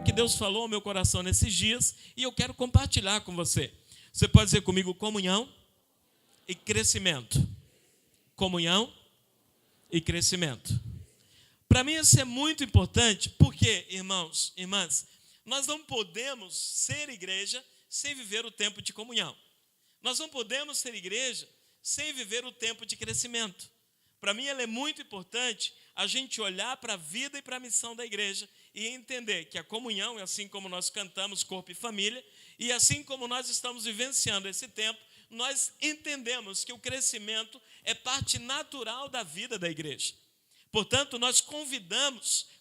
que Deus falou ao meu coração nesses dias e eu quero compartilhar com você. Você pode dizer comigo: comunhão e crescimento. Comunhão e crescimento. Para mim isso é muito importante, porque, irmãos, irmãs, nós não podemos ser igreja sem viver o tempo de comunhão. Nós não podemos ser igreja sem viver o tempo de crescimento. Para mim, é muito importante a gente olhar para a vida e para a missão da igreja e entender que a comunhão, assim como nós cantamos corpo e família, e assim como nós estamos vivenciando esse tempo, nós entendemos que o crescimento é parte natural da vida da igreja. Portanto, nós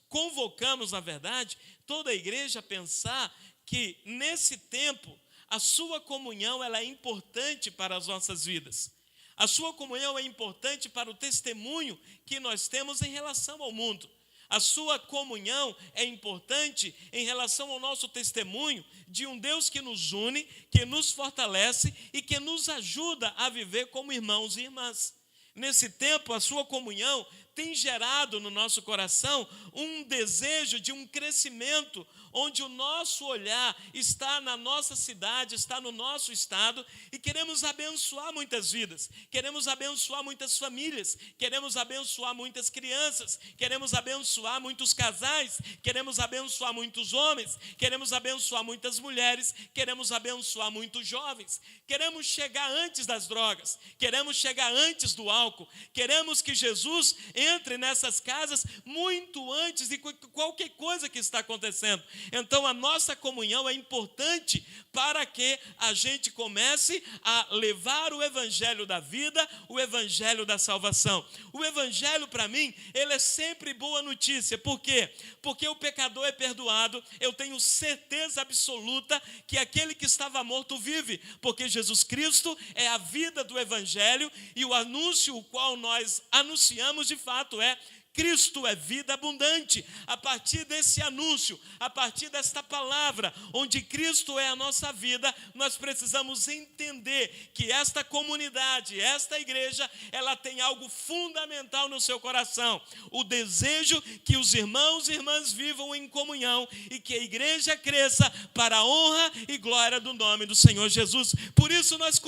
convocamos, na verdade, toda a igreja a pensar que, nesse tempo, a sua comunhão ela é importante para as nossas vidas. A sua comunhão é importante para o testemunho que nós temos em relação ao mundo. A sua comunhão é importante em relação ao nosso testemunho de um Deus que nos une, que nos fortalece e que nos ajuda a viver como irmãos e irmãs. Nesse tempo, a sua comunhão tem gerado no nosso coração um desejo de um crescimento, onde o nosso olhar está na nossa cidade, está no nosso estado, e queremos abençoar muitas vidas, queremos abençoar muitas famílias, queremos abençoar muitas crianças, queremos abençoar muitos casais, queremos abençoar muitos homens, queremos abençoar muitas mulheres, queremos abençoar muitos jovens, queremos chegar antes das drogas, queremos chegar antes do álcool, queremos que Jesus entre nessas casas muito antes de qualquer coisa que está acontecendo. Então a nossa comunhão é importante para que a gente comece a levar o evangelho da vida, o evangelho da salvação. O evangelho, para mim, ele é sempre boa notícia. Por quê? Porque o pecador é perdoado. Eu tenho certeza absoluta que aquele que estava morto vive, porque Jesus Cristo é a vida do evangelho, e o anúncio o qual nós anunciamos de fato é: Cristo é vida abundante. A partir desse anúncio, a partir desta palavra, onde Cristo é a nossa vida, nós precisamos entender que esta comunidade, esta igreja, ela tem algo fundamental no seu coração: o desejo que os irmãos e irmãs vivam em comunhão e que a igreja cresça para a honra e glória do nome do Senhor Jesus. Por isso nós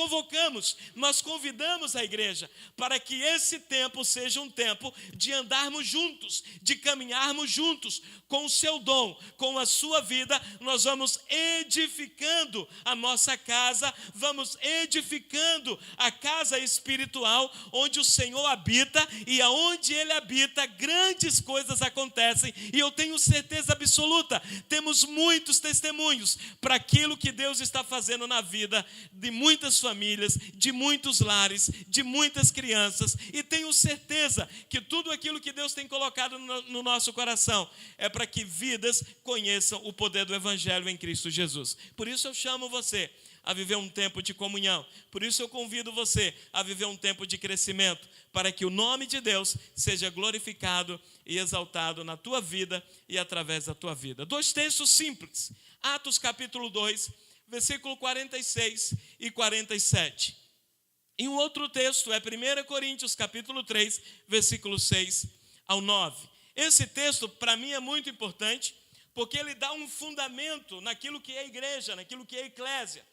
convidamos a igreja para que esse tempo seja um tempo de andarmos juntos, de caminharmos juntos, com o seu dom, com a sua vida. Nós vamos edificando a nossa casa, vamos edificando a casa espiritual, onde o Senhor habita, e aonde Ele habita, grandes coisas acontecem, e eu tenho certeza absoluta, temos muitos testemunhos para aquilo que Deus está fazendo na vida de muitas famílias, de muitos lares, de muitas crianças, e tenho certeza que tudo aquilo que Deus tem colocado no nosso coração é para que vidas conheçam o poder do evangelho em Cristo Jesus. Por isso eu chamo você a viver um tempo de comunhão. Por isso eu convido você a viver um tempo de crescimento, para que o nome de Deus seja glorificado e exaltado na tua vida e através da tua vida. 2 textos simples. Atos capítulo 2, versículo 46 e 47. E um outro texto é 1 Coríntios capítulo 3, versículo 6 ao 9. Esse texto, para mim, é muito importante, porque ele dá um fundamento naquilo que é a igreja, naquilo que é a eclésia.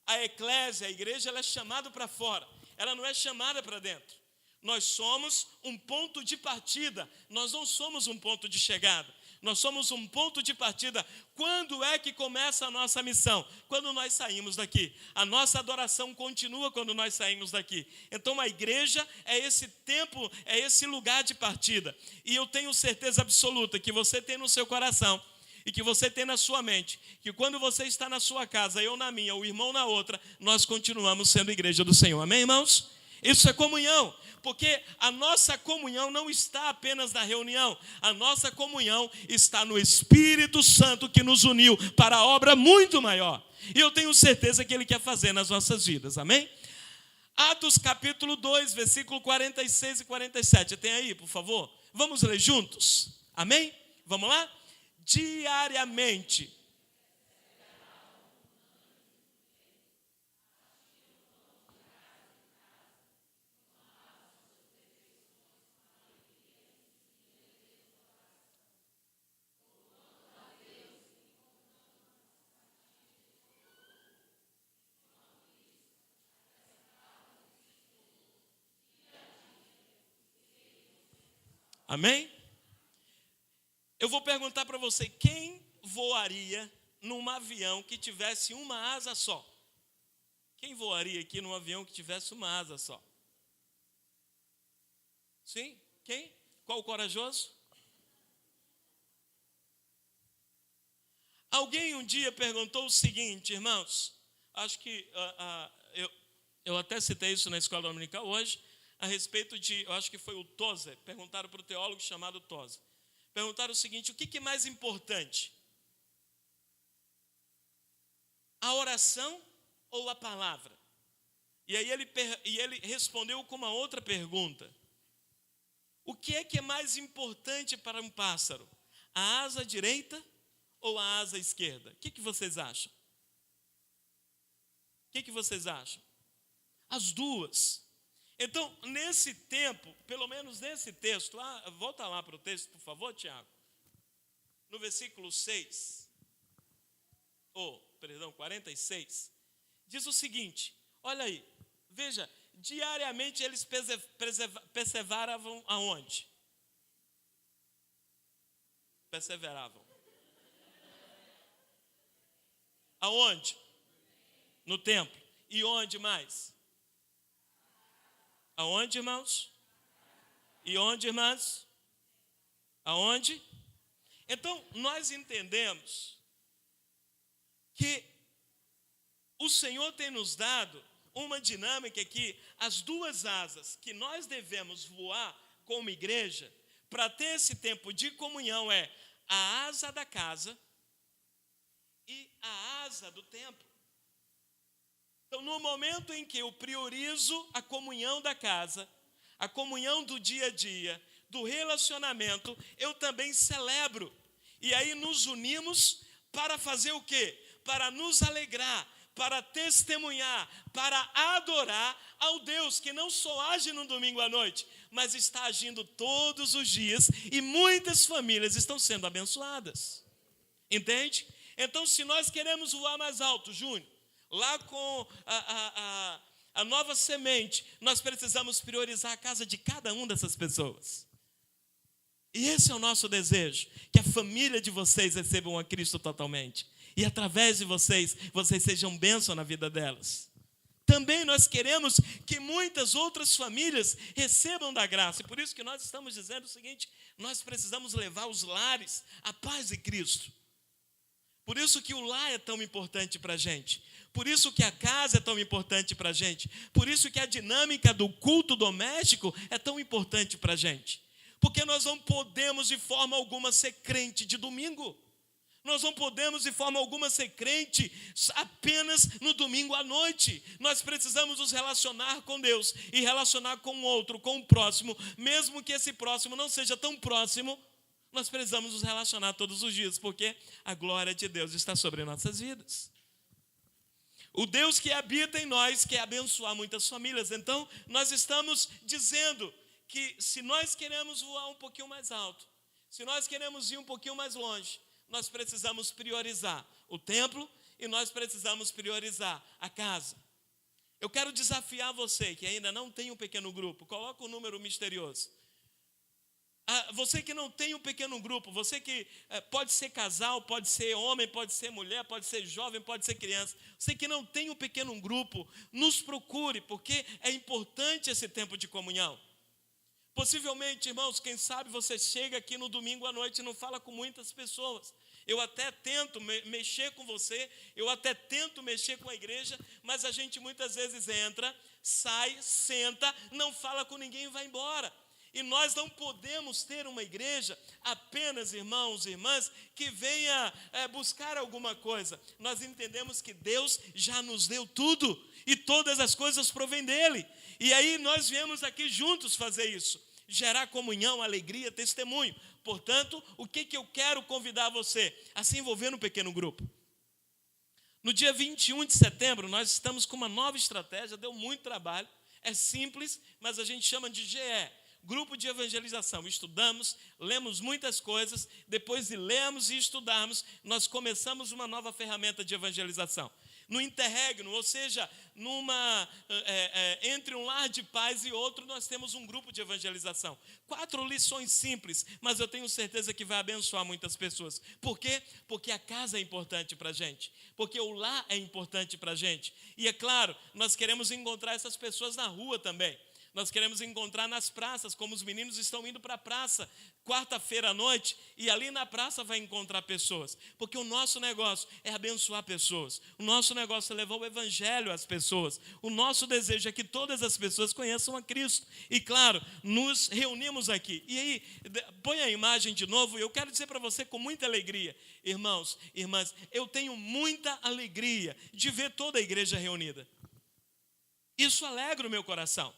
A eclésia, a igreja, ela é chamada para fora, ela não é chamada para dentro. Nós somos um ponto de partida, nós não somos um ponto de chegada. Nós somos um ponto de partida. Quando é que começa a nossa missão? Quando nós saímos daqui. A nossa adoração continua quando nós saímos daqui. Então a igreja é esse tempo, é esse lugar de partida. E eu tenho certeza absoluta que você tem no seu coração e que você tem na sua mente, que quando você está na sua casa, eu na minha, o irmão na outra, nós continuamos sendo igreja do Senhor. Amém, irmãos? Isso é comunhão, porque a nossa comunhão não está apenas na reunião, a nossa comunhão está no Espírito Santo que nos uniu para a obra muito maior. E eu tenho certeza que Ele quer fazer nas nossas vidas, amém? Atos capítulo 2, versículo 46 e 47, tem aí, por favor? Vamos ler juntos, amém? Vamos lá? Diariamente. Amém? Eu vou perguntar para você, quem voaria num avião que tivesse uma asa só? Quem voaria aqui num avião que tivesse uma asa só? Sim? Quem? Qual o corajoso? Alguém um dia perguntou o seguinte, irmãos, acho que eu até citei isso na escola dominical hoje, a respeito de, eu acho que foi o Tozer, perguntaram para o teólogo chamado Tozer, perguntaram o seguinte, o que é mais importante? A oração ou a palavra? E aí ele respondeu com uma outra pergunta. O que é mais importante para um pássaro? A asa direita ou a asa esquerda? O que vocês acham? O que vocês acham? As duas. Então, nesse tempo, pelo menos nesse texto, volta lá para o texto, por favor, Tiago. No versículo 46, diz o seguinte, olha aí, veja, diariamente eles perseveravam aonde? Perseveravam. Aonde? No templo. E onde mais? Aonde, irmãos? E onde, irmãs? Aonde? Então, nós entendemos que o Senhor tem nos dado uma dinâmica que as duas asas que nós devemos voar como igreja para ter esse tempo de comunhão é a asa da casa e a asa do templo. Então, no momento em que eu priorizo a comunhão da casa, a comunhão do dia a dia, do relacionamento, eu também celebro. E aí nos unimos para fazer o quê? Para nos alegrar, para testemunhar, para adorar ao Deus que não só age no domingo à noite, mas está agindo todos os dias e muitas famílias estão sendo abençoadas. Entende? Então, se nós queremos voar mais alto, Júnior, lá com a nova semente, nós precisamos priorizar a casa de cada uma dessas pessoas. E esse é o nosso desejo, que a família de vocês recebam a Cristo totalmente. E através de vocês sejam bênção na vida delas. Também nós queremos que muitas outras famílias recebam da graça. E por isso que nós estamos dizendo o seguinte, nós precisamos levar os lares à paz de Cristo. Por isso que o lar é tão importante para a gente. Por isso que a casa é tão importante para a gente. Por isso que a dinâmica do culto doméstico é tão importante para a gente. Porque nós não podemos de forma alguma ser crente de domingo. Nós não podemos de forma alguma ser crente apenas no domingo à noite. Nós precisamos nos relacionar com Deus e relacionar com o outro, com o próximo. Mesmo que esse próximo não seja tão próximo, nós precisamos nos relacionar todos os dias, porque a glória de Deus está sobre nossas vidas. O Deus que habita em nós quer abençoar muitas famílias. Então, nós estamos dizendo que se nós queremos voar um pouquinho mais alto, se nós queremos ir um pouquinho mais longe, nós precisamos priorizar o templo e nós precisamos priorizar a casa. Eu quero desafiar você que ainda não tem um pequeno grupo, coloca o número misterioso. Você que não tem um pequeno grupo, você que pode ser casal, pode ser homem, pode ser mulher, pode ser jovem, pode ser criança. Você que não tem um pequeno grupo, nos procure, porque é importante esse tempo de comunhão. Possivelmente, irmãos, quem sabe você chega aqui no domingo à noite e não fala com muitas pessoas. Eu até tento mexer com você, eu até tento mexer com a igreja, mas a gente muitas vezes entra, sai, senta, não fala com ninguém e vai embora. E nós não podemos ter uma igreja apenas, irmãos e irmãs, que venha buscar alguma coisa. Nós entendemos que Deus já nos deu tudo e todas as coisas provêm dele. E aí nós viemos aqui juntos fazer isso, gerar comunhão, alegria, testemunho. Portanto, o que eu quero convidar você a se envolver no pequeno grupo? No dia 21 de setembro, nós estamos com uma nova estratégia, deu muito trabalho, é simples, mas a gente chama de GE. Grupo de evangelização. Estudamos, lemos muitas coisas, depois de lermos e estudarmos, nós começamos uma nova ferramenta de evangelização. no interregno, ou seja, entre um lar de pais e outro, nós temos um grupo de evangelização. 4 lições simples, mas eu tenho certeza que vai abençoar muitas pessoas. Por quê? Porque a casa é importante para a gente, porque o lar é importante para a gente. E é claro, nós queremos encontrar essas pessoas na rua também. Nós queremos encontrar nas praças, como os meninos estão indo para a praça, quarta-feira à noite, e ali na praça vai encontrar pessoas, porque o nosso negócio é abençoar pessoas, o nosso negócio é levar o evangelho às pessoas, o nosso desejo é que todas as pessoas conheçam a Cristo, e claro, nos reunimos aqui, e aí, põe a imagem de novo, e eu quero dizer para você com muita alegria, irmãos, irmãs, eu tenho muita alegria de ver toda a igreja reunida, isso alegra o meu coração.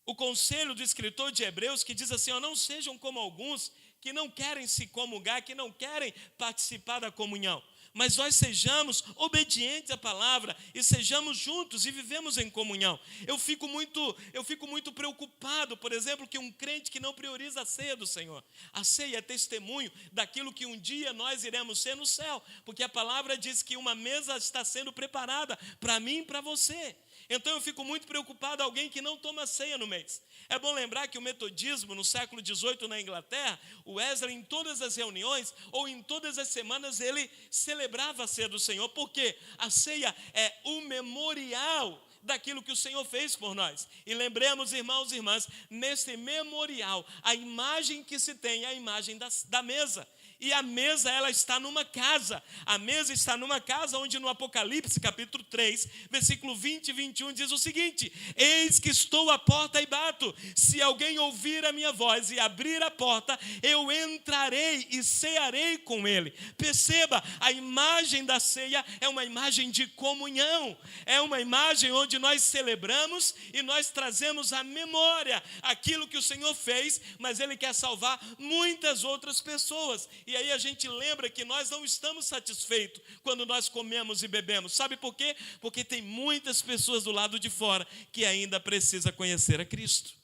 O conselho do escritor de Hebreus que diz assim, não sejam como alguns que não querem se comungar, que não querem participar da comunhão, mas nós sejamos obedientes à palavra e sejamos juntos e vivemos em comunhão. Eu fico muito preocupado, por exemplo, que um crente que não prioriza a ceia do Senhor. A ceia é testemunho daquilo que um dia nós iremos ser no céu, porque a palavra diz que uma mesa está sendo preparada para mim e para você. Então eu fico muito preocupado alguém que não toma ceia no mês. É bom lembrar que o metodismo no século XVIII na Inglaterra, o Wesley em todas as reuniões ou em todas as semanas ele celebrava a ceia do Senhor. Por quê? A ceia é o memorial daquilo que o Senhor fez por nós. E lembremos, irmãos e irmãs, nesse memorial, a imagem que se tem é a imagem da mesa. E a mesa, ela está numa casa. A mesa está numa casa onde no Apocalipse, capítulo 3, versículo 20 e 21, diz o seguinte: eis que estou à porta e bato. Se alguém ouvir a minha voz e abrir a porta, eu entrarei e cearei com ele. Perceba, a imagem da ceia é uma imagem de comunhão. É uma imagem onde nós celebramos e nós trazemos à memória aquilo que o Senhor fez, mas Ele quer salvar muitas outras pessoas. E aí a gente lembra que nós não estamos satisfeitos quando nós comemos e bebemos. Sabe por quê? Porque tem muitas pessoas do lado de fora que ainda precisam conhecer a Cristo.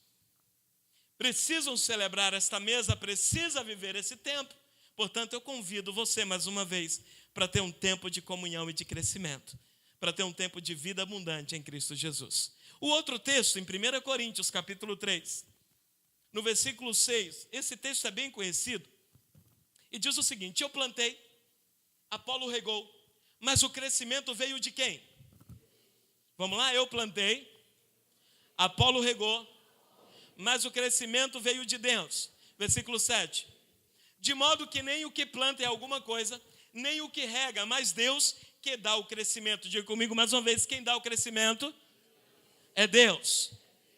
Precisam celebrar esta mesa, precisa viver esse tempo. Portanto, eu convido você mais uma vez para ter um tempo de comunhão e de crescimento, para ter um tempo de vida abundante em Cristo Jesus. O outro texto, em 1 Coríntios, capítulo 3, no versículo 6, esse texto é bem conhecido, e diz o seguinte: eu plantei, Apolo regou, mas o crescimento veio de quem? Vamos lá, eu plantei, Apolo regou, mas o crescimento veio de Deus. Versículo 7. De modo que nem o que planta é alguma coisa, nem o que rega, mas Deus que dá o crescimento. Diga comigo mais uma vez, quem dá o crescimento é Deus.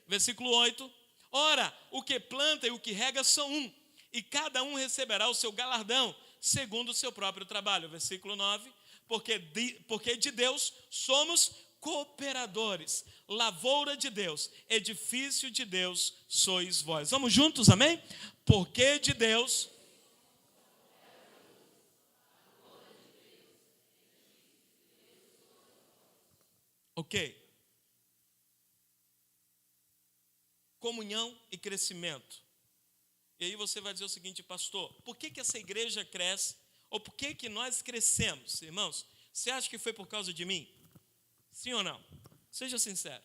Versículo 8. Ora, o que planta e o que rega são um, e cada um receberá o seu galardão, segundo o seu próprio trabalho. Versículo 9, porque de Deus somos cooperadores, lavoura de Deus, edifício de Deus sois vós. Vamos juntos, amém? Porque de Deus... Ok. Comunhão e crescimento. E aí você vai dizer o seguinte: pastor, por que essa igreja cresce? Ou por que nós crescemos? Irmãos, você acha que foi por causa de mim? Sim ou não? Seja sincero.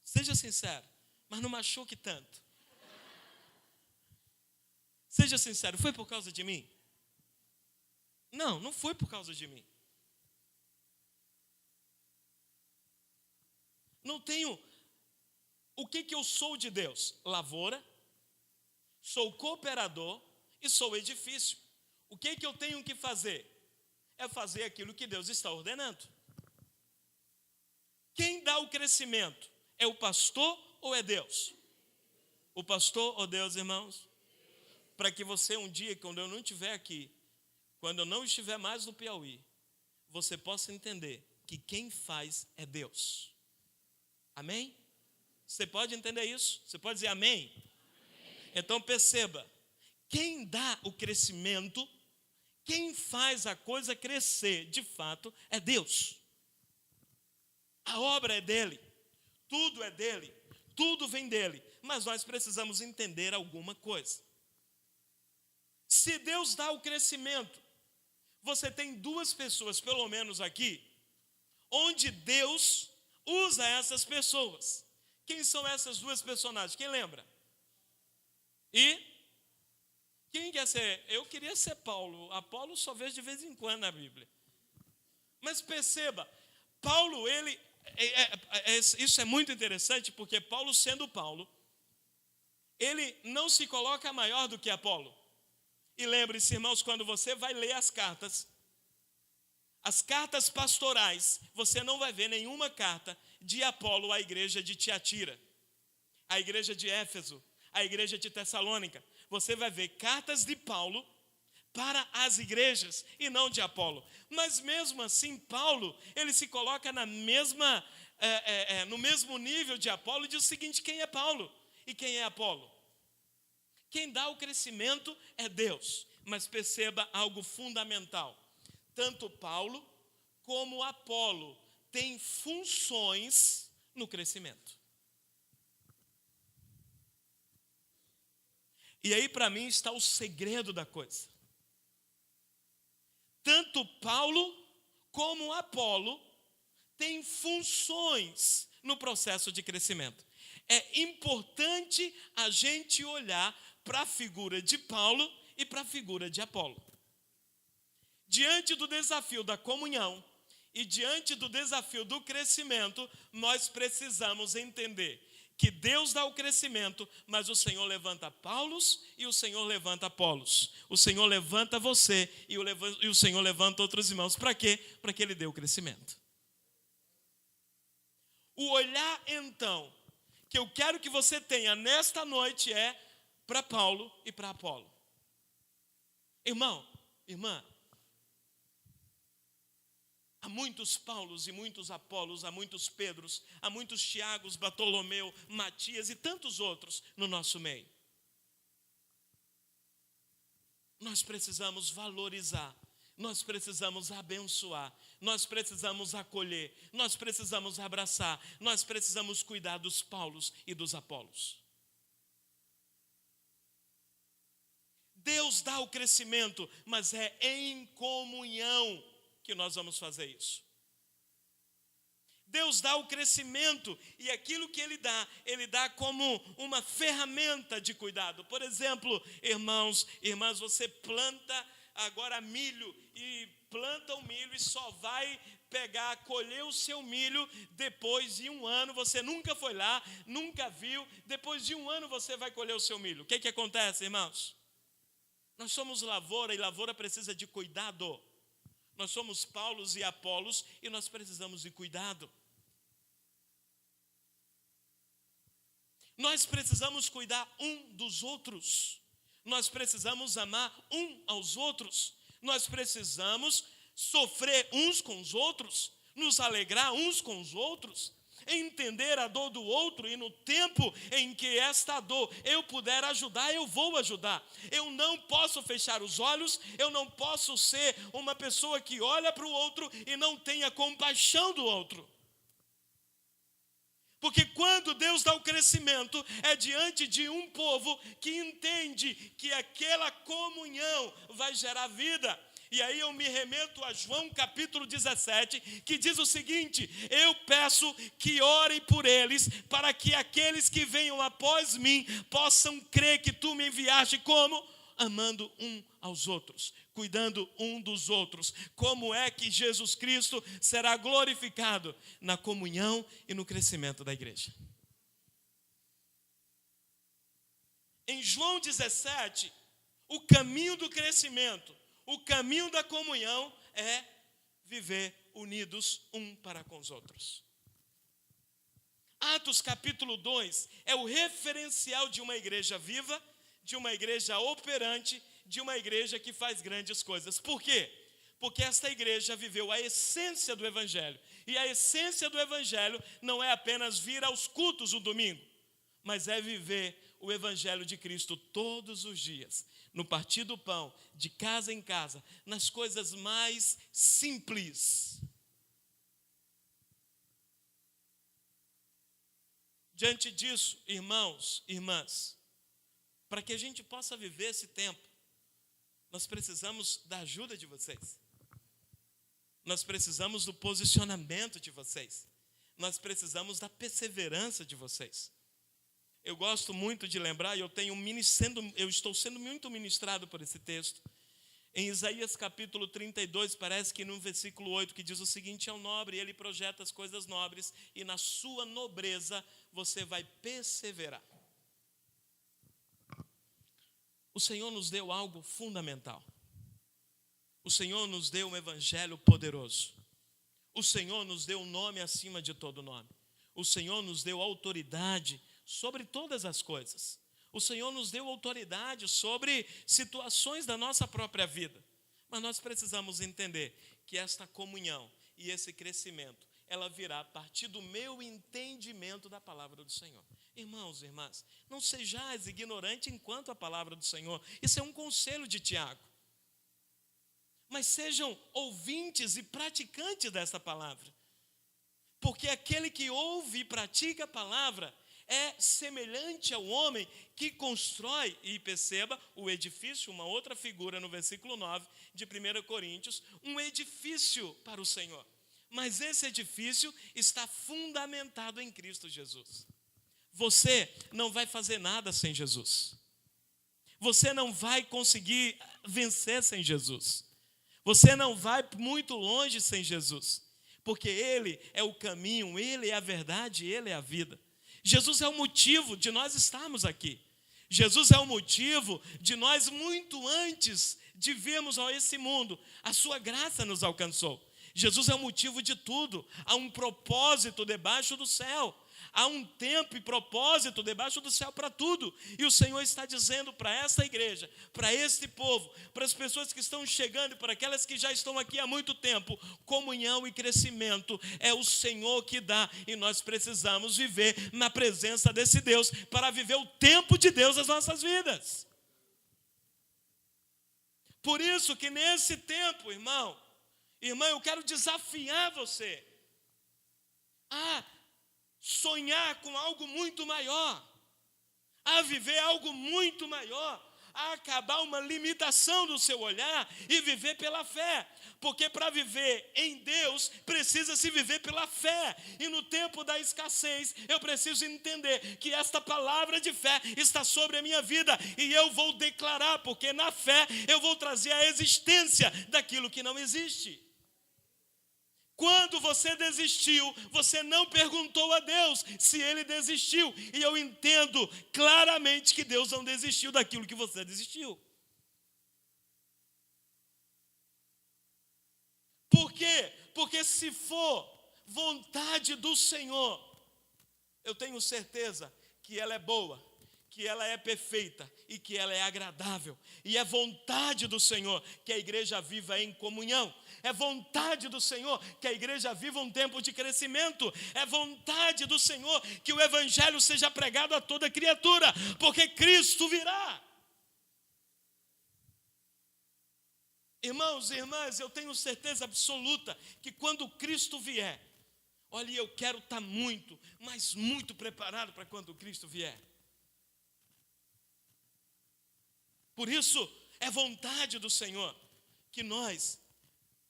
Seja sincero, mas não machuque tanto. Seja sincero, foi por causa de mim? Não, não foi por causa de mim. Não tenho... O que eu sou de Deus? Lavoura, sou cooperador e sou edifício. O que eu tenho que fazer? É fazer aquilo que Deus está ordenando. Quem dá o crescimento? É o pastor ou é Deus? O pastor ou Deus, irmãos? Para que você um dia, quando eu não estiver aqui, quando eu não estiver mais no Piauí, você possa entender que quem faz é Deus. Amém? Você pode entender isso? Você pode dizer amém? Então perceba, quem dá o crescimento, quem faz a coisa crescer, de fato, é Deus. A obra é dele, tudo é dele, tudo vem dele, mas nós precisamos entender alguma coisa. Se Deus dá o crescimento, você tem duas pessoas, pelo menos aqui, onde Deus usa essas pessoas. Quem são essas duas personagens? Quem lembra? E quem quer ser? Eu queria ser Paulo. Apolo só vejo de vez em quando na Bíblia. Mas perceba, Paulo, isso é muito interessante, porque Paulo, sendo Paulo, ele não se coloca maior do que Apolo. E lembre-se, irmãos, quando você vai ler as cartas pastorais, você não vai ver nenhuma carta de Apolo à igreja de Tiatira, à igreja de Éfeso, à igreja de Tessalônica. Você vai ver cartas de Paulo para as igrejas e não de Apolo. Mas mesmo assim, Paulo, ele se coloca no mesmo nível de Apolo e diz o seguinte: quem é Paulo e quem é Apolo? Quem dá o crescimento é Deus. Mas perceba algo fundamental: tanto Paulo como Apolo têm funções no crescimento. E aí, para mim, está o segredo da coisa. Tanto Paulo como Apolo têm funções no processo de crescimento. É importante a gente olhar para a figura de Paulo e para a figura de Apolo. Diante do desafio da comunhão e diante do desafio do crescimento, nós precisamos entender que Deus dá o crescimento, mas o Senhor levanta Paulos e o Senhor levanta Apolos. O Senhor levanta você e o Senhor levanta outros irmãos. Para quê? Para que Ele dê o crescimento. O olhar, então, que eu quero que você tenha nesta noite é para Paulo e para Apolo. Irmão, irmã, há muitos Paulos e muitos Apolos, há muitos Pedros, há muitos Tiagos, Bartolomeu, Matias e tantos outros no nosso meio. Nós precisamos valorizar, nós precisamos abençoar, nós precisamos acolher, nós precisamos abraçar, nós precisamos cuidar dos Paulos e dos Apolos. Deus dá o crescimento, mas é em comunhão que nós vamos fazer isso. Deus dá o crescimento e aquilo que Ele dá como uma ferramenta de cuidado. Por exemplo, irmãos, irmãs, você planta agora milho e planta o milho e só vai colher o seu milho depois de 1 ano. Você nunca foi lá, nunca viu. Depois de 1 ano você vai colher o seu milho. O que acontece, irmãos? Nós somos lavoura e lavoura precisa de cuidado. Nós somos Paulos e Apolos e nós precisamos de cuidado. Nós precisamos cuidar um dos outros. Nós precisamos amar um aos outros. Nós precisamos sofrer uns com os outros, nos alegrar uns com os outros, entender a dor do outro, e no tempo em que esta dor eu puder ajudar, eu vou ajudar. Eu não posso fechar os olhos, eu não posso ser uma pessoa que olha para o outro e não tenha compaixão do outro. Porque quando Deus dá o crescimento, é diante de um povo que entende que aquela comunhão vai gerar vida. E aí eu me remeto a João capítulo 17, que diz o seguinte: eu peço que orem por eles, para que aqueles que venham após mim possam crer que tu me enviaste. Como? Amando um aos outros, cuidando um dos outros. Como é que Jesus Cristo será glorificado? Na comunhão e no crescimento da igreja. Em João 17, o caminho do crescimento, o caminho da comunhão é viver unidos um para com os outros. Atos capítulo 2 é o referencial de uma igreja viva, de uma igreja operante, de uma igreja que faz grandes coisas. Por quê? Porque esta igreja viveu a essência do evangelho. E a essência do evangelho não é apenas vir aos cultos no domingo, mas é viver o evangelho de Cristo todos os dias, no partir do pão, de casa em casa, nas coisas mais simples. Diante disso, irmãos, irmãs, para que a gente possa viver esse tempo, nós precisamos da ajuda de vocês. Nós precisamos do posicionamento de vocês. Nós precisamos da perseverança de vocês. Eu gosto muito de lembrar, e eu estou sendo muito ministrado por esse texto. Em Isaías capítulo 32, parece que no versículo 8, que diz o seguinte: é o nobre, ele projeta as coisas nobres, e na sua nobreza você vai perseverar. O Senhor nos deu algo fundamental. O Senhor nos deu um evangelho poderoso. O Senhor nos deu um nome acima de todo nome. O Senhor nos deu autoridade sobre todas as coisas. O Senhor nos deu autoridade sobre situações da nossa própria vida. Mas nós precisamos entender que esta comunhão e esse crescimento, ela virá a partir do meu entendimento da palavra do Senhor. Irmãos e irmãs, não sejais ignorante enquanto a palavra do Senhor. Isso é um conselho de Tiago. Mas sejam ouvintes e praticantes desta palavra. Porque aquele que ouve e pratica a palavra é semelhante ao homem que constrói, e perceba, o edifício, uma outra figura no versículo 9 de 1 Coríntios, um edifício para o Senhor. Mas esse edifício está fundamentado em Cristo Jesus. Você não vai fazer nada sem Jesus. Você não vai conseguir vencer sem Jesus. Você não vai muito longe sem Jesus, porque Ele é o caminho, Ele é a verdade, Ele é a vida. Jesus é o motivo de nós estarmos aqui. Jesus é o motivo de nós, muito antes de virmos a esse mundo, a sua graça nos alcançou. Jesus é o motivo de tudo. Há um propósito debaixo do céu. Há um tempo e propósito debaixo do céu para tudo. E o Senhor está dizendo para essa igreja, para este povo, para as pessoas que estão chegando e para aquelas que já estão aqui há muito tempo: comunhão e crescimento é o Senhor que dá. E nós precisamos viver na presença desse Deus para viver o tempo de Deus nas nossas vidas. Por isso que nesse tempo, irmã, eu quero desafiar você a sonhar com algo muito maior, a viver algo muito maior, a acabar uma limitação do seu olhar e viver pela fé. Porque para viver em Deus, precisa se viver pela fé. E no tempo da escassez, eu preciso entender que esta palavra de fé está sobre a minha vida. E eu vou declarar, porque na fé eu vou trazer a existência daquilo que não existe. Quando você desistiu, você não perguntou a Deus se Ele desistiu. E eu entendo claramente que Deus não desistiu daquilo que você desistiu. Por quê? Porque se for vontade do Senhor, eu tenho certeza que ela é boa, que ela é perfeita e que ela é agradável. E é vontade do Senhor que a igreja viva em comunhão. É vontade do Senhor que a igreja viva um tempo de crescimento. É vontade do Senhor que o evangelho seja pregado a toda criatura, porque Cristo virá. Irmãos e irmãs, eu tenho certeza absoluta que quando Cristo vier, olha, eu quero estar muito, mas muito preparado para quando Cristo vier. Por isso, é vontade do Senhor que nós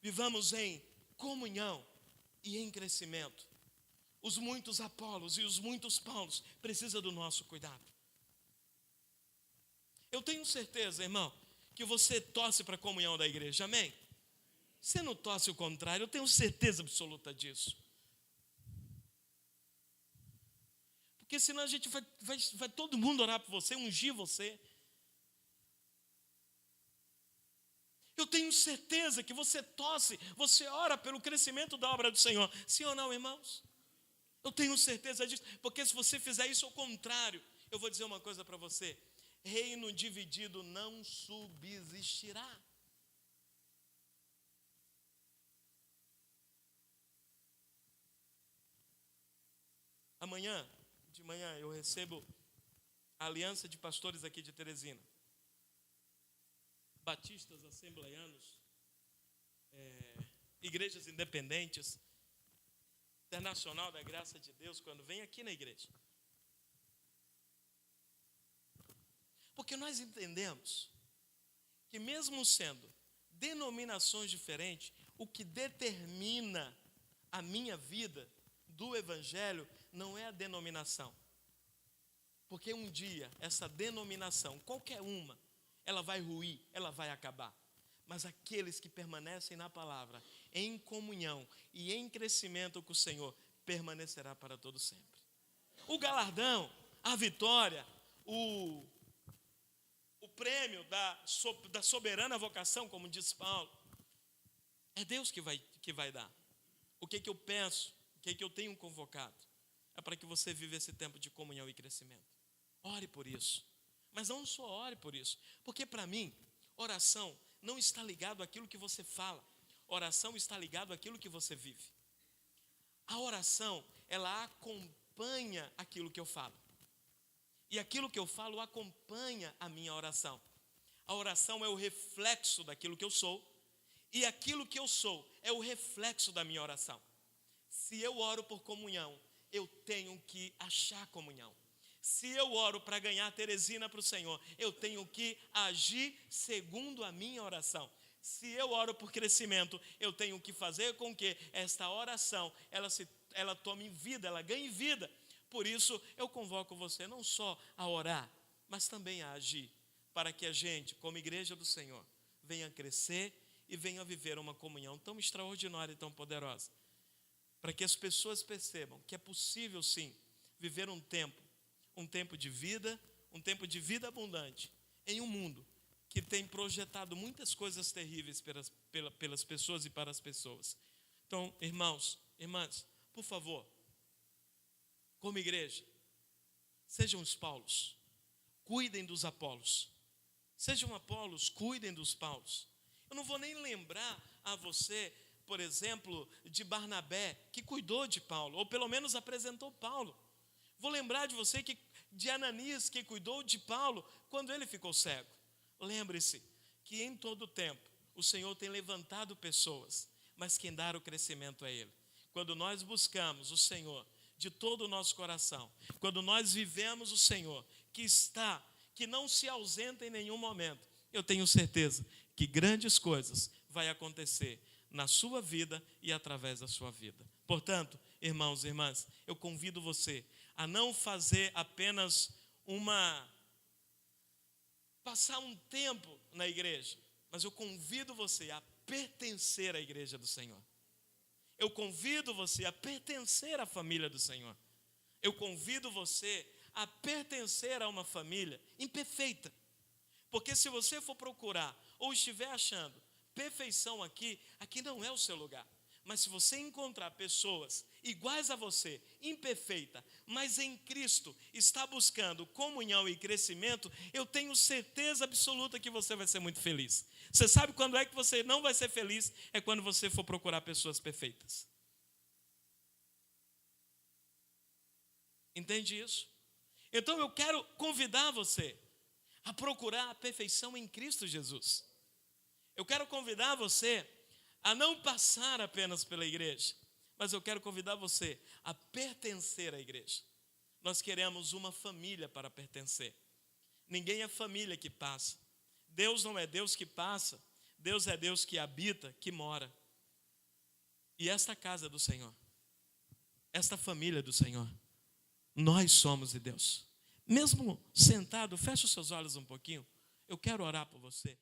vivamos em comunhão e em crescimento. Os muitos Apolos e os muitos Paulos precisam do nosso cuidado. Eu tenho certeza, irmão, que você torce para a comunhão da igreja, amém? Você não torce o contrário, eu tenho certeza absoluta disso. Porque senão a gente vai todo mundo orar por você, ungir você. Eu tenho certeza que você torce, você ora pelo crescimento da obra do Senhor. Sim ou não, irmãos? Eu tenho certeza disso, porque se você fizer isso ao contrário, eu vou dizer uma coisa para você: reino dividido não subsistirá. Amanhã, de manhã, eu recebo a aliança de pastores aqui de Teresina. Batistas, assembleianos, igrejas independentes, Internacional da Graça de Deus, quando vem aqui na igreja. Porque nós entendemos que mesmo sendo denominações diferentes, o que determina a minha vida do Evangelho não é a denominação. Porque um dia essa denominação, qualquer uma, ela vai ruir, ela vai acabar. Mas aqueles que permanecem na palavra, em comunhão e em crescimento com o Senhor, permanecerá para todo sempre. O galardão, a vitória, o prêmio da soberana vocação, como diz Paulo, é Deus que vai dar. O que eu penso, o que eu tenho convocado, é para que você viva esse tempo de comunhão e crescimento. Ore por isso. Mas não só ore por isso, porque para mim, oração não está ligado àquilo que você fala. Oração está ligado àquilo que você vive. A oração, ela acompanha aquilo que eu falo. E aquilo que eu falo acompanha a minha oração. A oração é o reflexo daquilo que eu sou. E aquilo que eu sou é o reflexo da minha oração. Se eu oro por comunhão, eu tenho que achar comunhão. Se eu oro para ganhar Teresina para o Senhor, eu tenho que agir segundo a minha oração. Se eu oro por crescimento, eu tenho que fazer com que esta oração, ela tome vida, ela ganhe vida. Por isso, eu convoco você não só a orar, mas também a agir, para que a gente, como igreja do Senhor, venha crescer e venha viver uma comunhão tão extraordinária e tão poderosa. Para que as pessoas percebam que é possível sim, viver um tempo de vida abundante, em um mundo que tem projetado muitas coisas terríveis pelas pessoas e para as pessoas. Então, irmãos, irmãs, por favor, como igreja, sejam os Paulos, cuidem dos Apolos. Sejam Apolos, cuidem dos Paulos. Eu não vou nem lembrar a você, por exemplo, de Barnabé, que cuidou de Paulo, ou pelo menos apresentou Paulo. Vou lembrar de você de Ananias, que cuidou de Paulo quando ele ficou cego. Lembre-se que em todo tempo o Senhor tem levantado pessoas, mas quem dá o crescimento é Ele. Quando nós buscamos o Senhor de todo o nosso coração, quando nós vivemos o Senhor, que não se ausenta em nenhum momento, eu tenho certeza que grandes coisas vai acontecer na sua vida e através da sua vida. Portanto, irmãos e irmãs, eu convido você a não fazer apenas passar um tempo na igreja, mas eu convido você a pertencer à igreja do Senhor. Eu convido você a pertencer à família do Senhor. Eu convido você a pertencer a uma família imperfeita. Porque se você for procurar ou estiver achando perfeição aqui não é o seu lugar. Mas se você encontrar pessoas iguais a você, imperfeita, mas em Cristo está buscando comunhão e crescimento, eu tenho certeza absoluta que você vai ser muito feliz. Você sabe quando é que você não vai ser feliz? É quando você for procurar pessoas perfeitas. Entende isso? Então eu quero convidar você a procurar a perfeição em Cristo Jesus. Eu quero convidar você a não passar apenas pela igreja, mas eu quero convidar você a pertencer à igreja. Nós queremos uma família para pertencer. Ninguém é família que passa. Deus não é Deus que passa, Deus é Deus que habita, que mora. E esta casa do Senhor, esta família do Senhor, nós somos de Deus. Mesmo sentado, feche os seus olhos um pouquinho, eu quero orar por você.